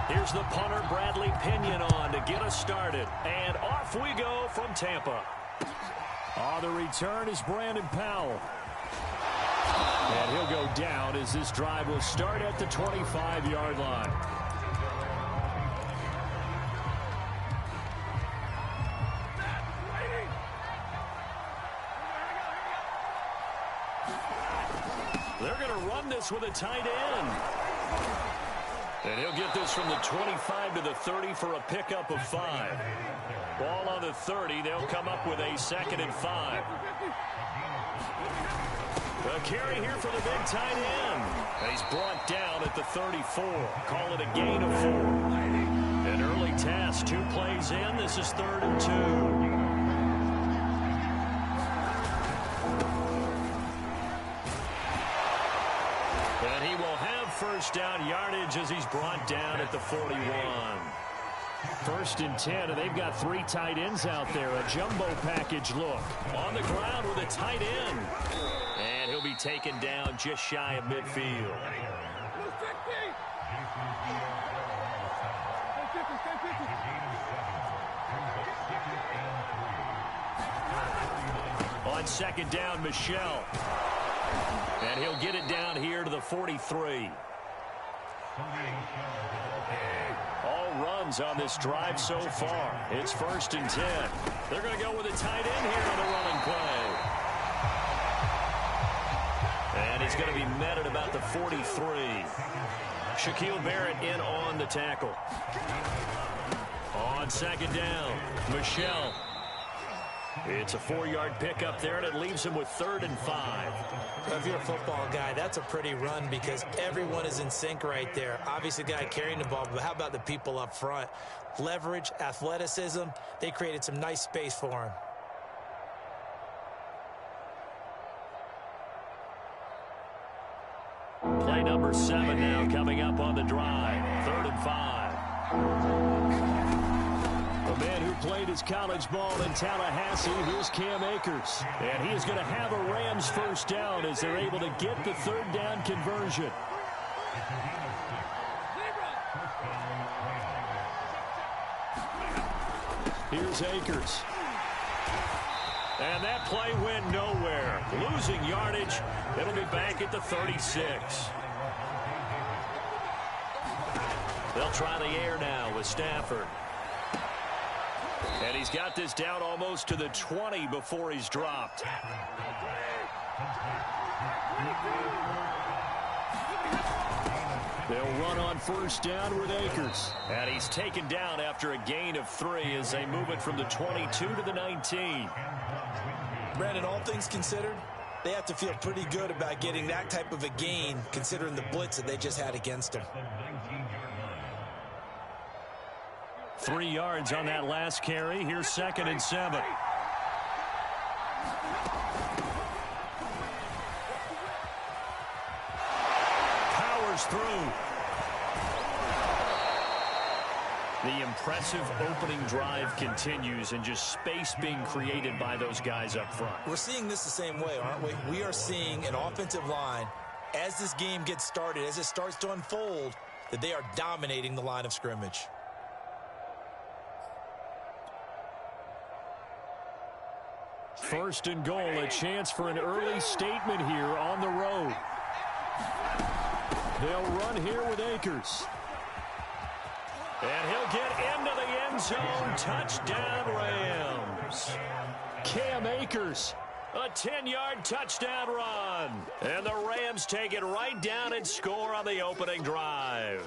Here's the punter, Bradley Pinion, on to get us started. And off we go from Tampa. On the return is Brandon Powell. And he'll go down as this drive will start at the 25-yard line. They're going to run this with a tight end. And he'll get this from the 25 to the 30 for a pickup of 5. Ball on the 30. They'll come up with a 2nd and 5. A carry here for the big tight end. And he's brought down at the 34. Call it a gain of 4. An early task. 2 plays in. This is 3rd and 2. And he will have first down yardage as he's brought down at the 41. 1st and 10, and they've got 3 tight ends out there. A jumbo package look. On the ground with a tight end. And he'll be taken down just shy of midfield. On 2nd down, Michelle. And he'll get it down here to the 43. All runs on this drive so far. It's 1st and 10. They're going to go with a tight end here on the running play. And he's going to be met at about the 43. Shaquille Barrett in on the tackle. On 2nd down, Michelle. It's a 4-yard pickup there, and it leaves him with 3rd and 5. If you're a football guy, that's a pretty run because everyone is in sync right there. Obviously, the guy carrying the ball, but how about the people up front? Leverage, athleticism, they created some nice space for him. Play number 7 now coming up on the drive. 3rd and 5. A man who played his college ball in Tallahassee, here's Cam Akers. And he is going to have a Rams first down as they're able to get the 3rd down conversion. Here's Akers. And that play went nowhere. Losing yardage. It'll be back at the 36. They'll try the air now with Stafford. And he's got this down almost to the 20 before he's dropped. They'll run on first down with Akers. And he's taken down after a gain of 3 as they move it from the 22 to the 19. Brandon, all things considered, they have to feel pretty good about getting that type of a gain considering the blitz that they just had against them. 3 yards on that last carry. Here's 2nd and 7. Powers through. The impressive opening drive continues and just space being created by those guys up front. We're seeing this the same way, aren't we? We are seeing an offensive line, as this game gets started, as it starts to unfold, that they are dominating the line of scrimmage. First and goal, a chance for an early statement here on the road. They'll run here with Akers. And he'll get into the end zone. Touchdown, Rams. Cam Akers, a 10-yard touchdown run. And the Rams take it right down and score on the opening drive.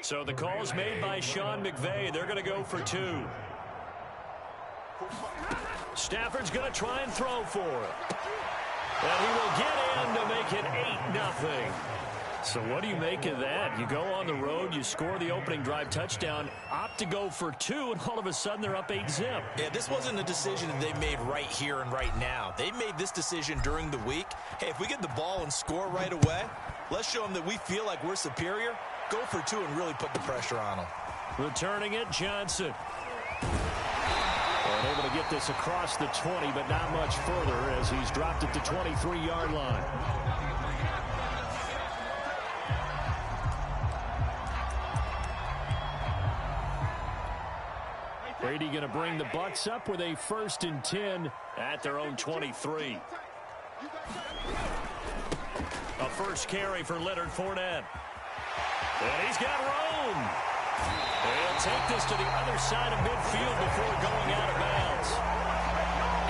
So the call's made by Sean McVay. They're going to go for 2. Stafford's going to try and throw for it. And he will get in to make it 8-0. So what do you make of that? You go on the road, you score the opening drive touchdown, opt to go for 2, and all of a sudden they're up 8-zip. Yeah, this wasn't a decision that they made right here and right now. They made this decision during the week. Hey, if we get the ball and score right away, let's show them that we feel like we're superior. Go for 2 and really put the pressure on them. Returning it, Johnson. And able to get this across the 20, but not much further as he's dropped at the 23-yard line. Brady going to bring the Bucs up with a 1st and 10 at their own 23. A first carry for Leonard Fournette. And he's got room. He'll take this to the other side of midfield before going out of bounds.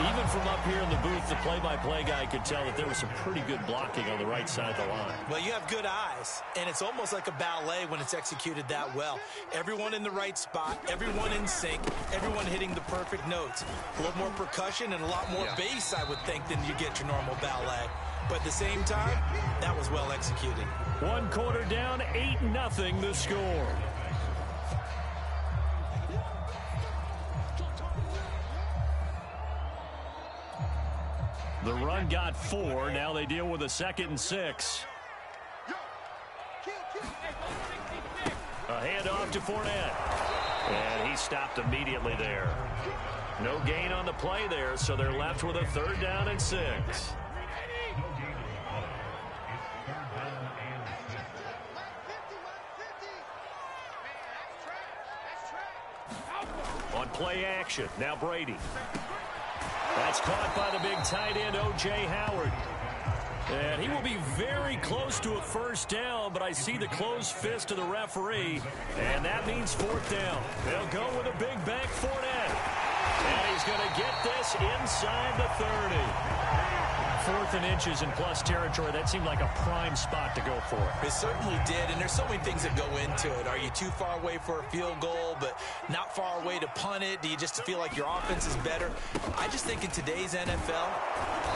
Even from up here in the booth, the play-by-play guy could tell that there was some pretty good blocking on the right side of the line. Well, you have good eyes, and it's almost like a ballet when it's executed that well. Everyone in the right spot, everyone in sync, everyone hitting the perfect notes. A little more percussion and a lot more bass, I would think, than you get your normal ballet. But at the same time, that was well executed. 1 quarter down, 8-0 the score. The run got 4. Now they deal with a 2nd and 6. A handoff to Fournette. And he stopped immediately there. No gain on the play there, so they're left with a 3rd down and 6. On play action, now Brady. That's caught by the big tight end, O.J. Howard. And he will be very close to a 1st down, but I see the closed fist of the referee, and that means 4th down. They'll go with a big bank Fournette. And he's going to get this inside the 30. 4th and inches in plus territory. That seemed like a prime spot to go for. It certainly did, and there's so many things that go into it. Are you too far away for a field goal, but not far away to punt it? Do you just feel like your offense is better? I just think in today's NFL,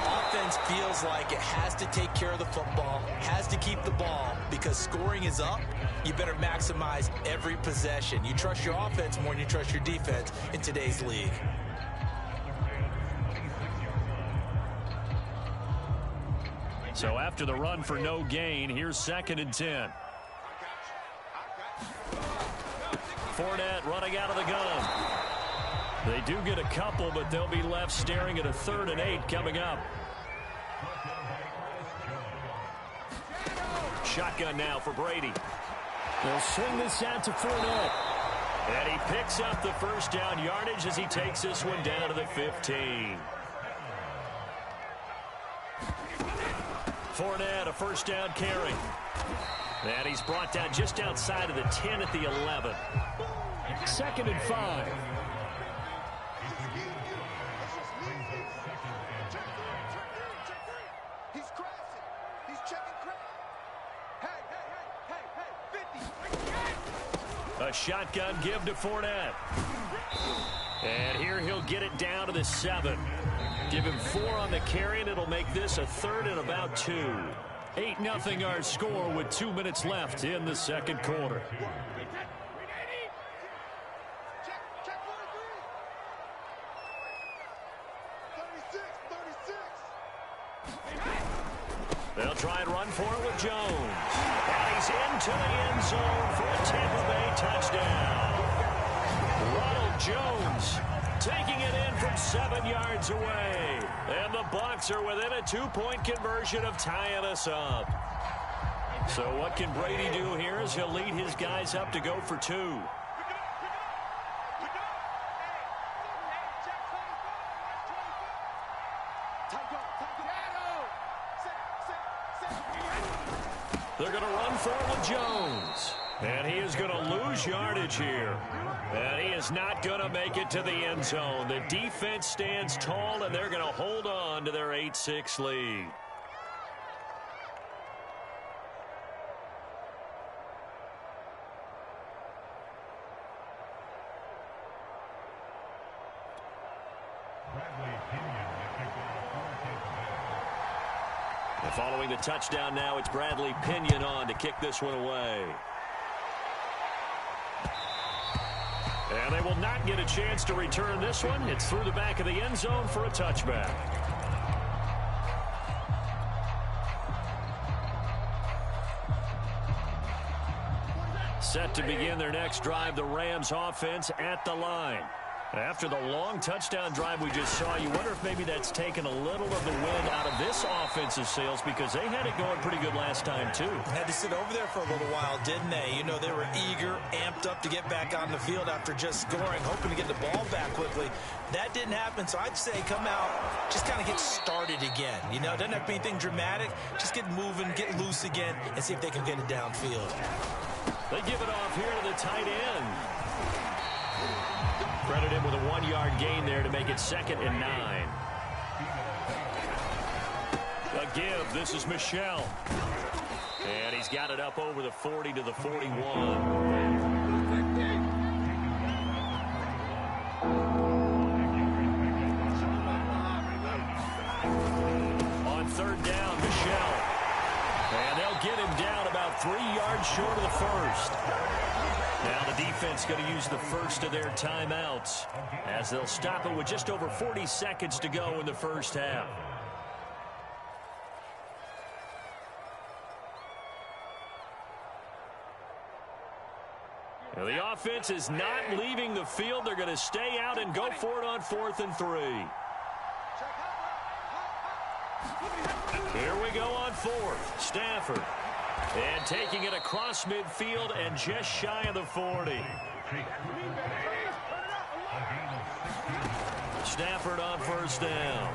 offense feels like it has to take care of the football, has to keep the ball, because scoring is up. You better maximize every possession. You trust your offense more than you trust your defense in today's league. So after the run for no gain, here's 2nd and 10. Fournette running out of the gun. They do get a couple, but they'll be left staring at a 3rd and 8 coming up. Shotgun now for Brady. They'll swing this out to Fournette. And he picks up the 1st down yardage as he takes this one down to the 15. Fournette, a 1st down carry. And he's brought down just outside of the 10 at the 11. 2nd and 5. He's crossing. He's checking crowd. Hey, 50. A shotgun give to Fournette. And here he'll get it down to the 7. Give him 4 on the carry, and it'll make this a 3rd and about 2. 8-0 our score with 2 minutes left in the 2nd quarter. Check 36. They'll try and run for it with Jones. And he's into the end zone for a Tampa Bay touchdown. Ronald Jones taking it in from 7 yards away. And the Bucs are within a 2-point conversion of tying us up. So what can Brady do here as he'll lead his guys up to go for 2. They're going to run for it with Jones. And he is going to lose yardage here. And he is not going to make it to the end zone. The defense stands tall, and they're going to hold on to their 8-6 lead. And following the touchdown now, it's Bradley Pinion on to kick this one away. And they will not get a chance to return this one. It's through the back of the end zone for a touchback. Set to begin their next drive, the Rams offense at the line. After the long touchdown drive we just saw, you wonder if maybe that's taken a little of the wind out of this offensive sails, because they had it going pretty good last time too. Had to sit over there for a little while, didn't they? You know, they were eager, amped up to get back on the field after just scoring, hoping to get the ball back quickly. That didn't happen, so I'd say come out, just kind of get started again. You know, doesn't have to be anything dramatic. Just get moving, get loose again, and see if they can get it downfield. They give it off here to the tight end. Credit him with a 1-yard gain there to make it 2nd and 9. A give. This is Michel. And he's got it up over the 40 to the 41. On 3rd down, Michel. And they'll get him down about 3 yards short of the first. Now the defense going to use the first of their timeouts as they'll stop it with just over 40 seconds to go in the first half. Now the offense is not leaving the field. They're going to stay out and go for it on 4th and 3. Here we go on 4th. Stafford. And taking it across midfield and just shy of the 40. Stafford on 1st down.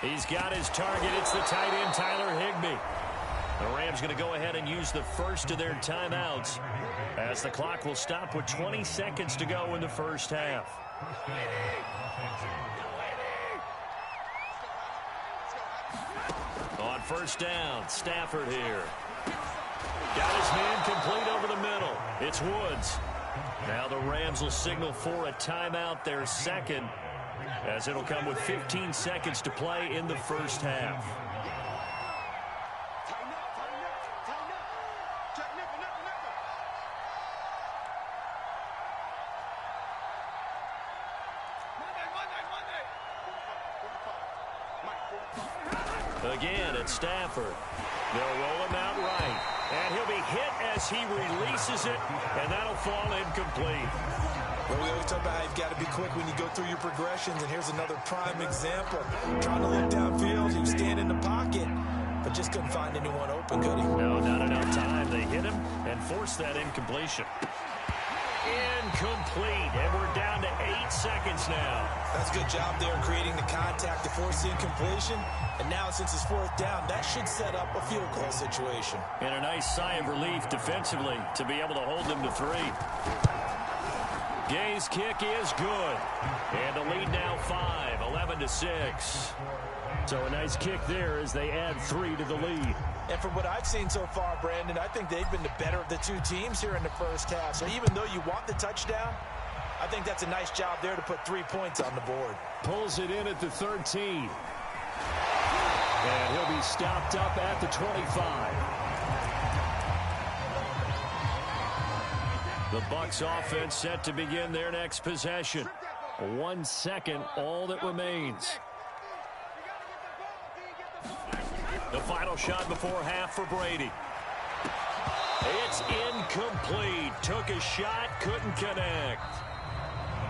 He's got his target. It's the tight end, Tyler Higbee. The Rams going to go ahead and use the first of their timeouts as the clock will stop with 20 seconds to go in the first half. On 1st down, Stafford here. Got his man complete over the middle. It's Woods. Now the Rams will signal for a timeout, their 2nd, as it'll come with 15 seconds to play in the first half. Again, it's Stafford. They'll roll him out right. And he'll be hit as he releases it, and that'll fall incomplete. Well, we always talk about how you've got to be quick when you go through your progressions, and here's another prime example. Trying to look downfield, he was standing in the pocket, but just couldn't find anyone open, could he? No, not enough time. They hit him and forced that incompletion. Incomplete, and we're down to 8 seconds now. That's a good job there creating the contact to force the incompletion. And now, since it's 4th down, that should set up a field goal situation. And a nice sigh of relief defensively to be able to hold them to 3. Gay's kick is good. And the lead now 5, 11-6. So a nice kick there as they add 3 to the lead. And from what I've seen so far, Brandon, I think they've been the better of the two teams here in the first half. So even though you want the touchdown, I think that's a nice job there to put 3 points on the board. Pulls it in at the 13. And he'll be stopped up at the 25. The Bucs offense set to begin their next possession. 1 second, all that remains. The final shot before half for Brady. It's incomplete. Took a shot, couldn't connect.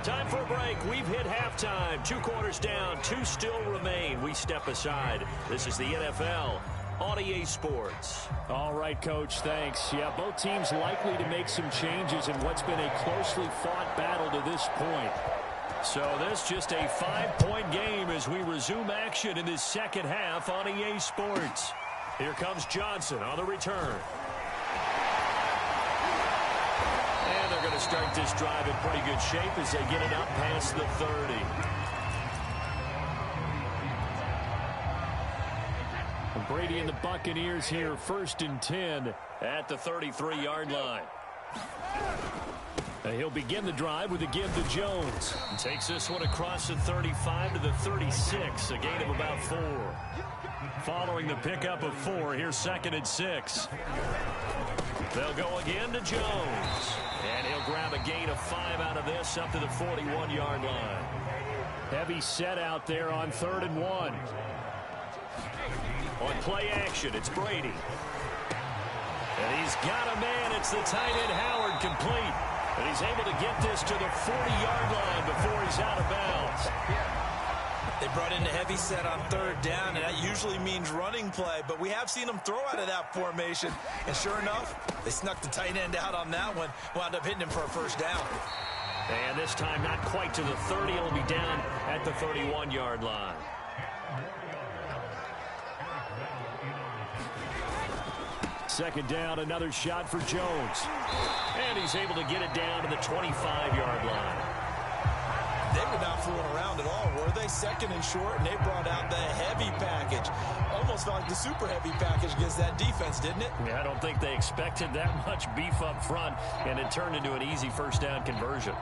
Time for a break. We've hit halftime. 2 quarters down, 2 still remain. We step aside. This is the NFL on EA Sports. All right, Coach, thanks. Yeah, both teams likely to make some changes in what's been a closely fought battle to this point. So this just a 5-point game as we resume action in this second half on EA Sports. Here comes Johnson on the return. And they're going to start this drive in pretty good shape as they get it up past the 30. Brady and the Buccaneers here, 1st and 10 at the 33-yard line. He'll begin the drive with a give to Jones. And takes this one across the 35 to the 36, a gain of about 4. Following the pickup of 4, here's 2nd and 6. They'll go again to Jones. And he'll grab a gain of 5 out of this up to the 41-yard line. Heavy set out there on 3rd and 1. On play action, it's Brady. And he's got a man. It's the tight end, Howard, complete. And he's able to get this to the 40-yard line before he's out of bounds. They brought in a heavy set on third down, and that usually means running play. But we have seen them throw out of that formation. And sure enough, they snuck the tight end out on that one. Wound up hitting him for a first down. And this time not quite to the 30. It'll be down at the 31-yard line. Second down, another shot for Jones. And he's able to get it down to the 25-yard line. They were not fooling around at all, were they? Second and short, and they brought out the heavy package. Almost felt like the super heavy package against that defense, didn't it? Yeah, I don't think they expected that much beef up front, and it turned into an easy first down conversion.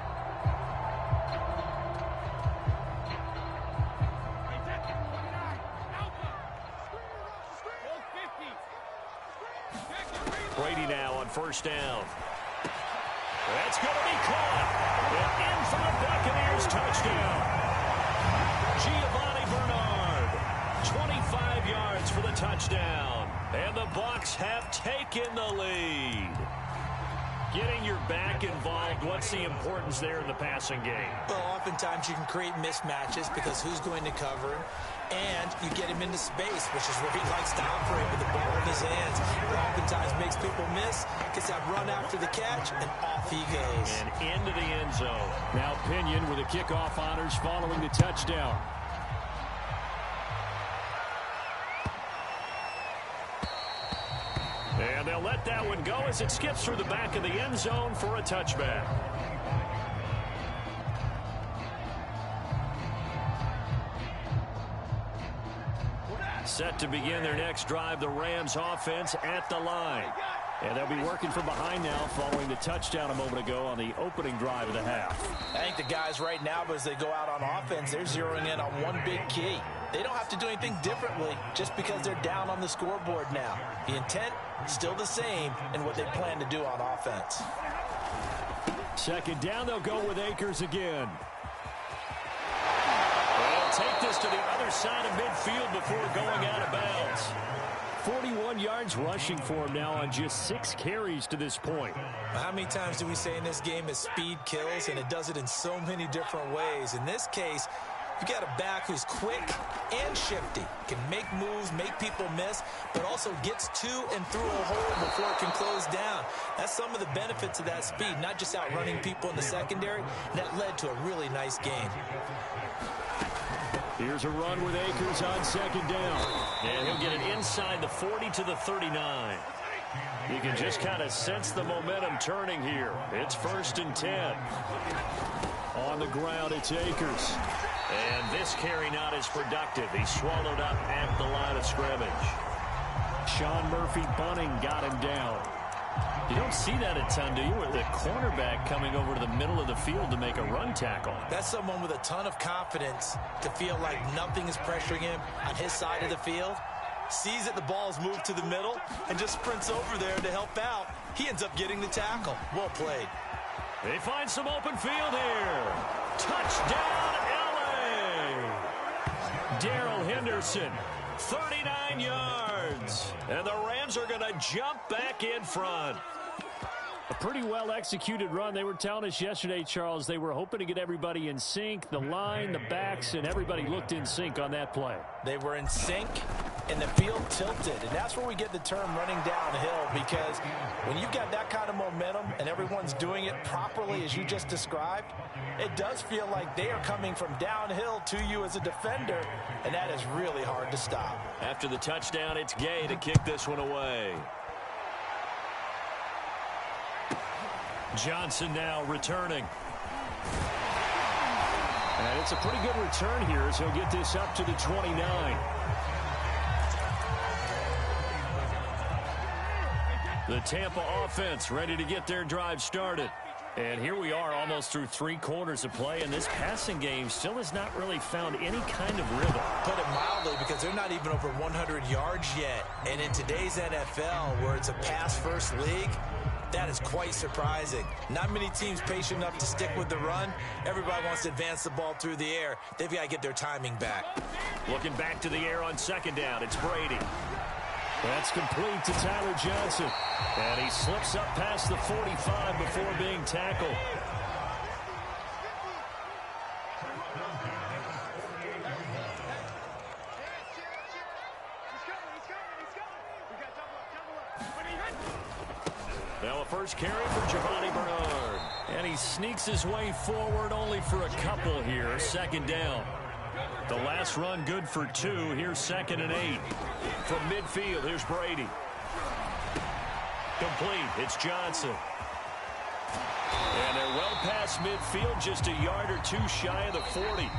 Brady now on first down. That's going to be caught. And in for the Buccaneers touchdown. Giovanni Bernard, 25 yards for the touchdown. And the Bucs have taken the lead. Getting your back involved, what's the importance there in the passing game? Well, oftentimes you can create mismatches because who's going to cover him, and you get him into space, which is where he likes to operate with the ball in his hands. It oftentimes makes people miss, gets that run after the catch, and off he goes. And into the end zone. Now Pinion with the kickoff honors following the touchdown. And they'll let that one go as it skips through the back of the end zone for a touchback. Set to begin their next drive, the Rams offense at the line. And they'll be working from behind now following the touchdown a moment ago on the opening drive of the half. I think the guys right now, as they go out on offense, they're zeroing in on one big key. They don't have to do anything differently just because they're down on the scoreboard now. The intent, still the same in what they plan to do on offense. Second down, they'll go with Akers again. They'll take this to the other side of midfield before going out of bounds. 41 yards rushing for him now on just 6 carries to this point. How many times do we say in this game is speed kills, and it does it in so many different ways. In this case, you got a back who's quick and shifty, can make moves, make people miss, but also gets to and through a hole before it can close down. That's some of the benefits of that speed, not just outrunning people in the secondary. That led to a really nice game. Here's a run with Akers on second down. And he'll get it inside the 40 to the 39. You can just kind of sense the momentum turning here. It's 1st and 10. On the ground, it's Akers. And this carry not as productive. He's swallowed up at the line of scrimmage. Sean Murphy-Bunting got him down. You don't see that a ton, do you? With the cornerback coming over to the middle of the field to make a run tackle. That's someone with a ton of confidence to feel like nothing is pressuring him on his side of the field. Sees that the ball is moved to the middle and just sprints over there to help out. He ends up getting the tackle. Well played. They find some open field here. Touchdown, L.A. Darrell Henderson, 39 yards. And the Rams are going to jump back in front. A pretty well-executed run. They were telling us yesterday, Charles, they were hoping to get everybody in sync. The line, the backs, and everybody looked in sync on that play. They were in sync, and the field tilted. And that's where we get the term running downhill, because when you've got that kind of momentum and everyone's doing it properly as you just described, it does feel like they are coming from downhill to you as a defender, and that is really hard to stop. After the touchdown, it's Gay to kick this one away. Johnson now returning. And it's a pretty good return here as he'll get this up to the 29. The Tampa offense ready to get their drive started. And here we are almost through 3 quarters of play, and this passing game still has not really found any kind of rhythm. Put it mildly, because they're not even over 100 yards yet. And in today's NFL, where it's a pass-first league, that is quite surprising. Not many teams patient enough to stick with the run. Everybody wants to advance the ball through the air. They've got to get their timing back. Looking back to the air on second down, it's Brady. That's complete to Tyler Johnson. And he slips up past the 45 before being tackled. Now a first carry for Giovanni Bernard. And he sneaks his way forward only for a couple here. Second down. The last run good for 2. Here's 2nd and 8. From midfield, here's Brady. Complete. It's Johnson. And they're well past midfield, just a yard or 2 shy of the 40.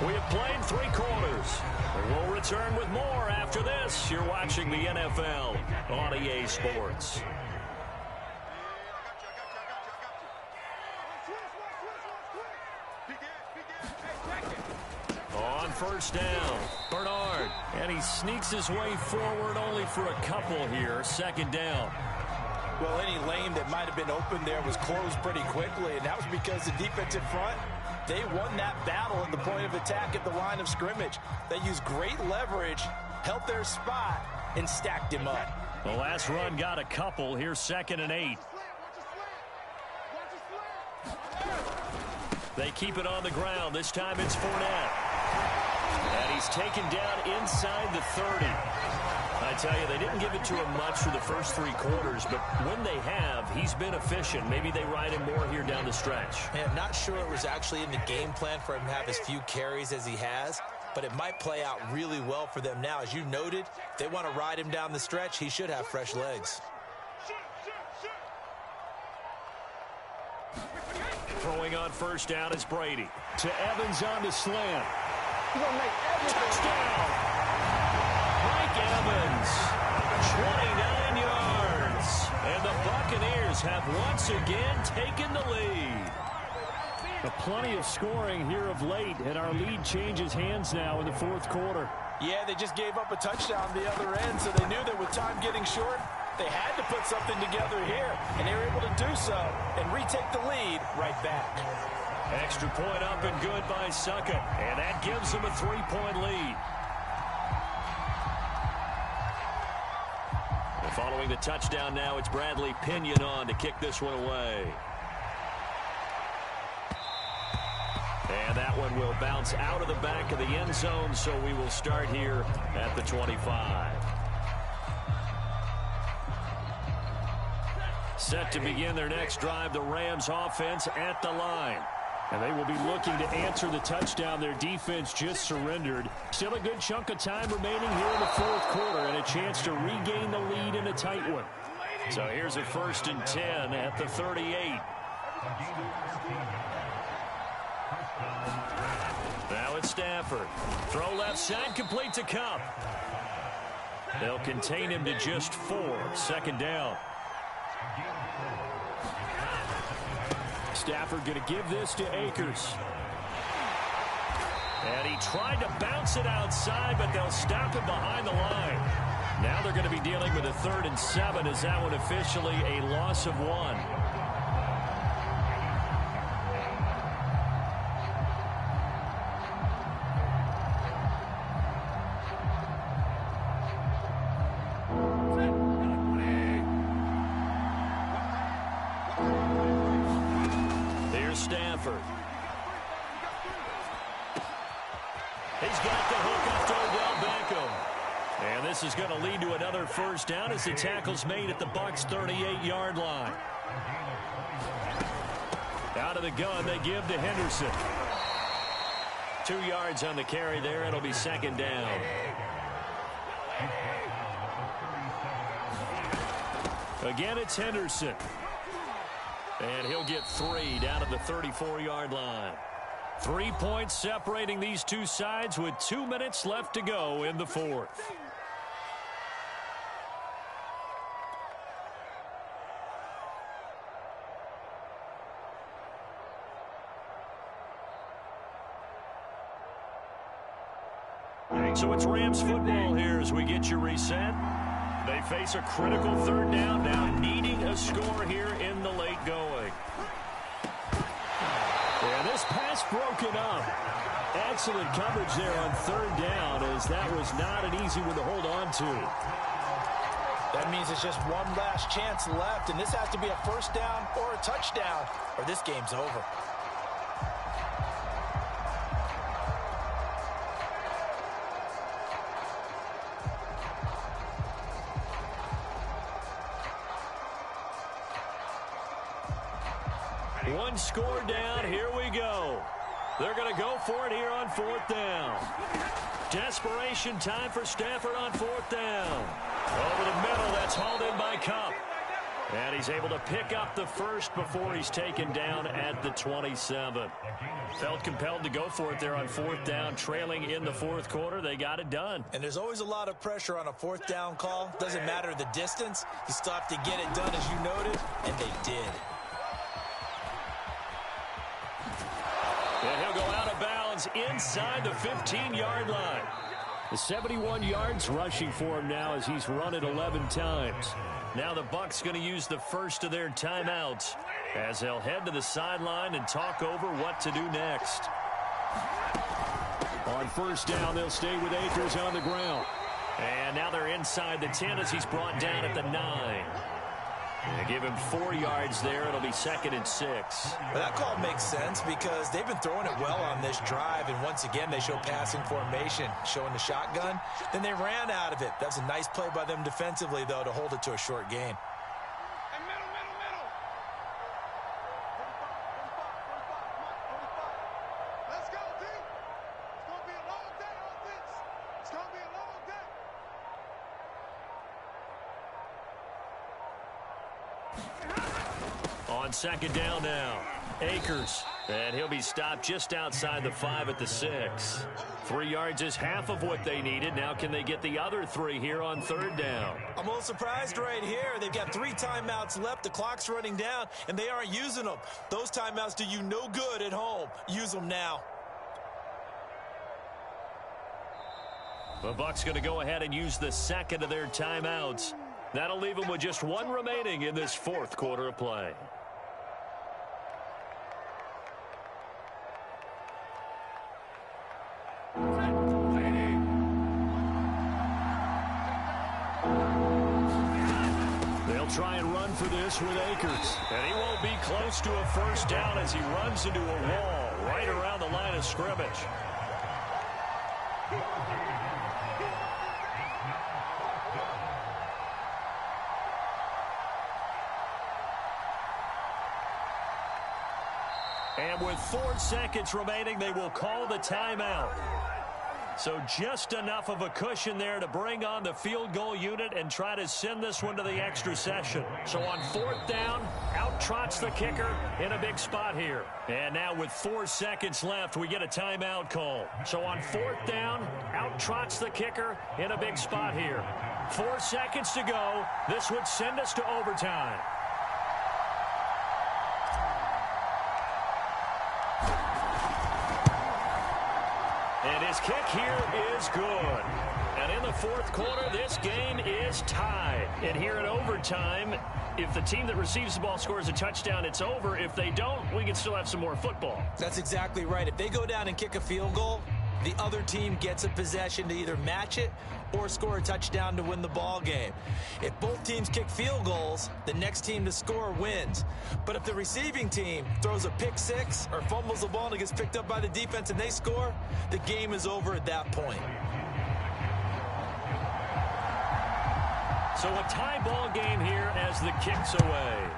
We have played 3 quarters. We'll return with more after this. You're watching the NFL on EA Sports. On first down, Bernard. And he sneaks his way forward only for a couple here. Second down. Well, any lane that might have been open there was closed pretty quickly, and that was because the defensive front, they won that battle at the point of attack at the line of scrimmage. They used great leverage, held their spot, and stacked him up. The last run got a couple. Here's 2nd and 8. They keep it on the ground. This time it's Fournette. And he's taken down inside the 30. I tell you, they didn't give it to him much for the first 3 quarters, but when they have, he's been efficient. Maybe they ride him more here down the stretch. I'm not sure it was actually in the game plan for him to have as few carries as he has, but it might play out really well for them now. As you noted, they want to ride him down the stretch. He should have fresh legs. Throwing on first down is Brady. To Evans on the slant. Touchdown! Mike Evans, 29 yards. And the Buccaneers have once again taken the lead. Plenty of scoring here of late, and our lead changes hands now in the 4th quarter. Yeah, they just gave up a touchdown the other end, so they knew that with time getting short, they had to put something together here, and they were able to do so and retake the lead right back. Extra point up and good by Succa, and that gives them a 3-point lead. And following the touchdown now, it's Bradley Pinion on to kick this one away. And that one will bounce out of the back of the end zone, so we will start here at the 25. Set to begin their next drive, the Rams offense at the line. And they will be looking to answer the touchdown their defense just surrendered. Still a good chunk of time remaining here in the 4th quarter and a chance to regain the lead in a tight one. So here's a 1st and 10 at the 38. Now it's Stafford. Throw left side, complete to Cup. They'll contain him to just 4. 2nd down. Stafford going to give this to Akers. And he tried to bounce it outside, but they'll stop him behind the line. Now they're going to be dealing with a 3rd and 7 as that one officially a loss of 1. Stafford. He's got the hook up to Odell Beckham. And this is going to lead to another 1st down as the tackle's made at the Bucs' 38-yard line. Out of the gun, they give to Henderson. 2 yards on the carry there. It'll be 2nd down. Again, it's Henderson. And he'll get 3 down to the 34-yard line. 3 points separating these two sides with 2 minutes left to go in the 4th. So it's Rams football here as we get you reset. They face a critical 3rd down now, needing a score here in the late going. And this pass broken up. Excellent coverage there on third down, as that was not an easy one to hold on to. That means it's just one last chance left, and this has to be a first down or a touchdown, or this game's over. One score down. Here we go. They're going to go for it here on fourth down. Desperation time for Stafford on fourth down. Over the middle, that's hauled in by Cup. And he's able to pick up the first before he's taken down at the 27. Felt compelled to go for it there on fourth down, trailing in the fourth quarter. They got it done. And there's always a lot of pressure on a fourth down call. Doesn't matter the distance. You still have to get it done, as you noted, and they did. And he'll go out of bounds inside the 15-yard line. The 71 yards rushing for him now as he's run it 11 times. Now the Bucs going to use the first of their timeouts as they'll head to the sideline and talk over what to do next. On first down, they'll stay with Akers on the ground. And now they're inside the 10 as he's brought down at the 9. They give him 4 yards there. It'll be 2nd and 6. Well, that call makes sense because they've been throwing it well on this drive, and once again they show passing formation, showing the shotgun. Then they ran out of it. That's a nice play by them defensively, though, to hold it to a short game. And middle. 45. Let's go, D. It's going to be a long day on this. It's going to be a long day. On second down now, Akers. And he'll be stopped just outside the 5 at the 6. 3 yards is half of what they needed. Now can they get the other 3 here on third down? I'm a little surprised right here. They've got 3 timeouts left. The clock's running down, and they aren't using them. Those timeouts do you no good at home. Use them now. The Bucs going to go ahead and use the second of their timeouts. That'll leave them with just 1 remaining in this fourth quarter of play. They'll try and run for this with Akers. And he won't be close to a first down as he runs into a wall right around the line of scrimmage. And with 4 seconds remaining, they will call the timeout. So just enough of a cushion there to bring on the field goal unit and try to send this one to the extra session. So on fourth down, out trots the kicker in a big spot here. And now with 4 seconds left, we get a timeout call. So on fourth down, out trots the kicker in a big spot here. 4 seconds to go. This would send us to overtime. And his kick here is good. And in the fourth quarter, this game is tied. And here in overtime, if the team that receives the ball scores a touchdown, it's over. If they don't, we can still have some more football. That's exactly right. If they go down and kick a field goal, the other team gets a possession to either match it or score a touchdown to win the ball game. If both teams kick field goals, the next team to score wins. But if the receiving team throws a pick six or fumbles the ball and it gets picked up by the defense and they score, the game is over at that point. So a tie ball game here as the kick's away.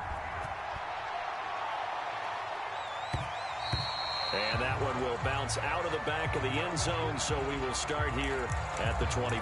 And that one will bounce out of the back of the end zone, so we will start here at the 25.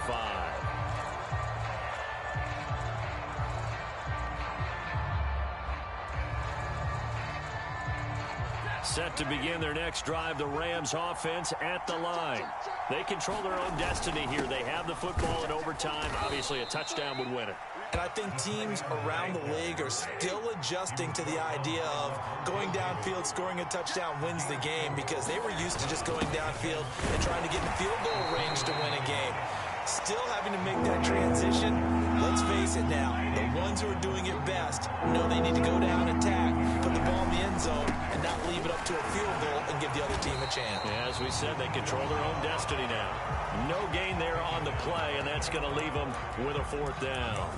Set to begin their next drive, the Rams offense at the line. They control their own destiny here. They have the football in overtime. Obviously, a touchdown would win it. And I think teams around the league are still adjusting to the idea of going downfield, scoring a touchdown wins the game, because they were used to just going downfield and trying to get in field goal range to win a game. Still having to make that transition. Let's face it now, the ones who are doing it best know they need to go down, attack, put the ball in the end zone, and not not leave it up to a field goal and give the other team a chance. Yeah, as we said, they control their own destiny now. No gain there on the play, and that's going to leave them with a fourth down.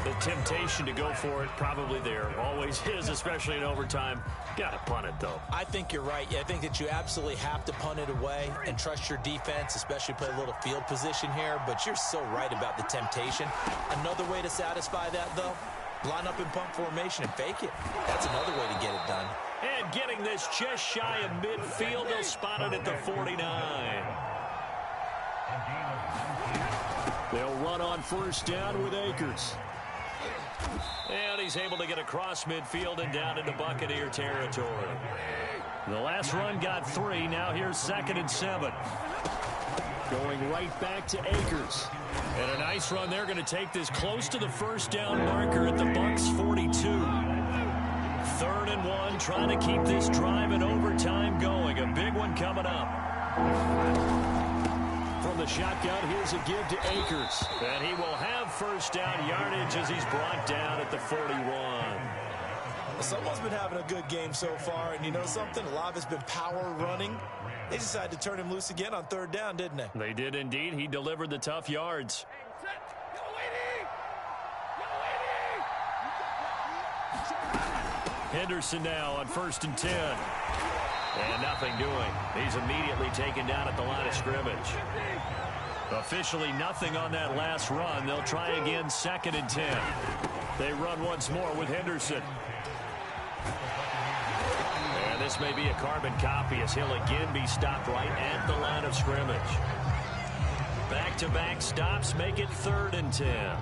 The temptation to go for it probably there. Always is, especially in overtime. Got to punt it, though. I think you're right. I think that you absolutely have to punt it away and trust your defense, especially play a little field position here. But you're so right about the temptation. Another way to satisfy that, though, line up in pump formation and fake it. That's another way to get it done. And getting this just shy of midfield. They'll spot it at the 49. They'll run on first down with Akers. And he's able to get across midfield and down into Buccaneer territory. The last run got 3. Now here's 2nd and 7. Going right back to Akers. And a nice run. They're going to take this close to the first down marker at the Bucs 42. 3rd and 1, trying to keep this drive in overtime going. A big one coming up. From the shotgun, here's a give to Akers. And he will have first down yardage as he's brought down at the 41. Well, someone's been having a good game so far, and you know something? A lot of it's been power running. They decided to turn him loose again on 3rd down, didn't they? They did indeed. He delivered the tough yards. Henderson now on 1st and 10. And nothing doing. He's immediately taken down at the line of scrimmage. Officially nothing on that last run. They'll try again 2nd and 10. They run once more with Henderson. And this may be a carbon copy as he'll again be stopped right at the line of scrimmage. Back-to-back stops make it 3rd and 10.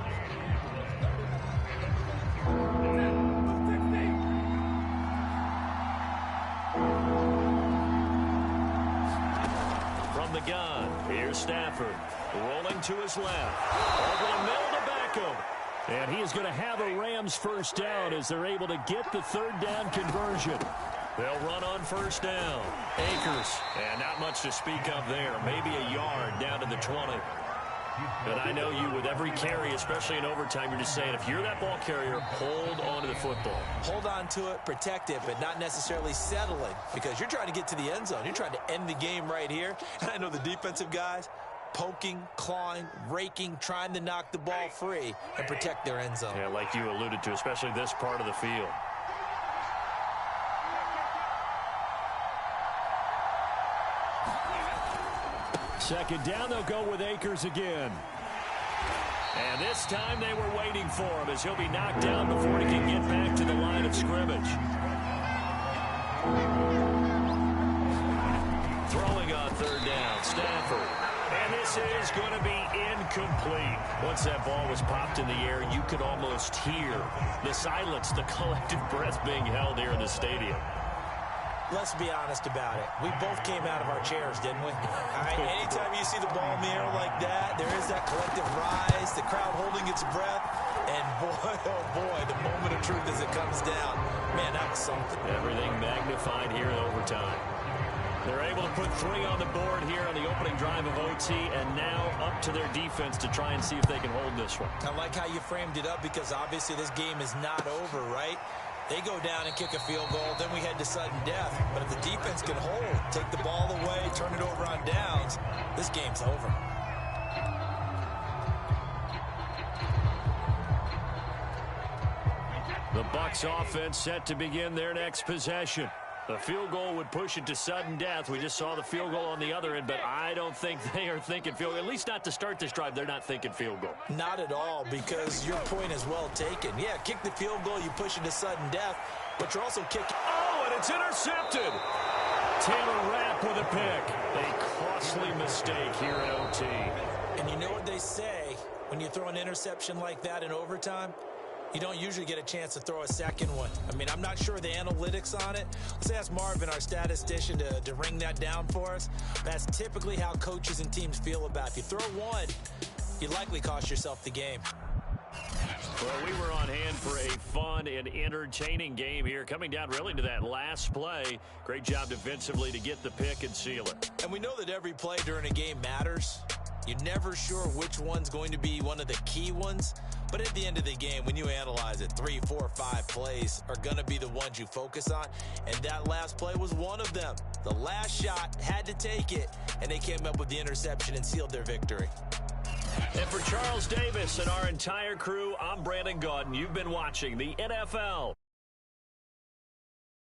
From the gun, here's Stafford. Rolling to his left. Over the middle to Beckham. And he is going to have a Rams first down as they're able to get the 3rd down conversion. They'll run on first down. Akers. And not much to speak of there. Maybe a yard down to the 20. And I know you, with every carry, especially in overtime, you're just saying, if you're that ball carrier, hold on to the football. Hold on to it, protect it, but not necessarily settling, because you're trying to get to the end zone. You're trying to end the game right here. And I know the defensive guys, poking, clawing, raking, trying to knock the ball free and protect their end zone. Yeah, like you alluded to, especially this part of the field. Second down, they'll go with Akers again. And this time they were waiting for him as he'll be knocked down before he can get back to the line of scrimmage. Throwing on 3rd down, Stafford. And this is going to be incomplete. Once that ball was popped in the air, you could almost hear the silence, the collective breath being held here in the stadium. Let's be honest about it. We both came out of our chairs, didn't we? All right, anytime you see the ball in the air like that, there is that collective rise, the crowd holding its breath, and boy, oh boy, the moment of truth as it comes down. Man, that was something. Everything magnified here in overtime. They're able to put 3 on the board here on the opening drive of OT, and now up to their defense to try and see if they can hold this one. I like how you framed it up because obviously this game is not over, right? They go down and kick a field goal, then we head to sudden death. But if the defense can hold, take the ball away, turn it over on downs, this game's over. The Bucs offense set to begin their next possession. The field goal would push it to sudden death. We just saw the field goal on the other end, but I don't think they are thinking field goal. At least not to start this drive. They're not thinking field goal. Not at all, because your point is well taken. Yeah, kick the field goal, you push it to sudden death, but you're also kicking. Oh, and it's intercepted. Taylor Rapp with a pick. A costly mistake here in OT. And you know what they say, when you throw an interception like that in overtime? You don't usually get a chance to throw a second one. I mean, I'm not sure the analytics on it. Let's ask Marvin, our statistician, to ring that down for us. That's typically how coaches and teams feel about it. If you throw one, you likely cost yourself the game. Well, we were on hand for a fun and entertaining game here. Coming down really to that last play. Great job defensively to get the pick and seal it. And we know that every play during a game matters. You're never sure which one's going to be one of the key ones. But at the end of the game, when you analyze it, 3, 4, 5 plays are going to be the ones you focus on. And that last play was one of them. The last shot had to take it, and they came up with the interception and sealed their victory. And for Charles Davis and our entire crew, I'm Brandon Gaudin. You've been watching the NFL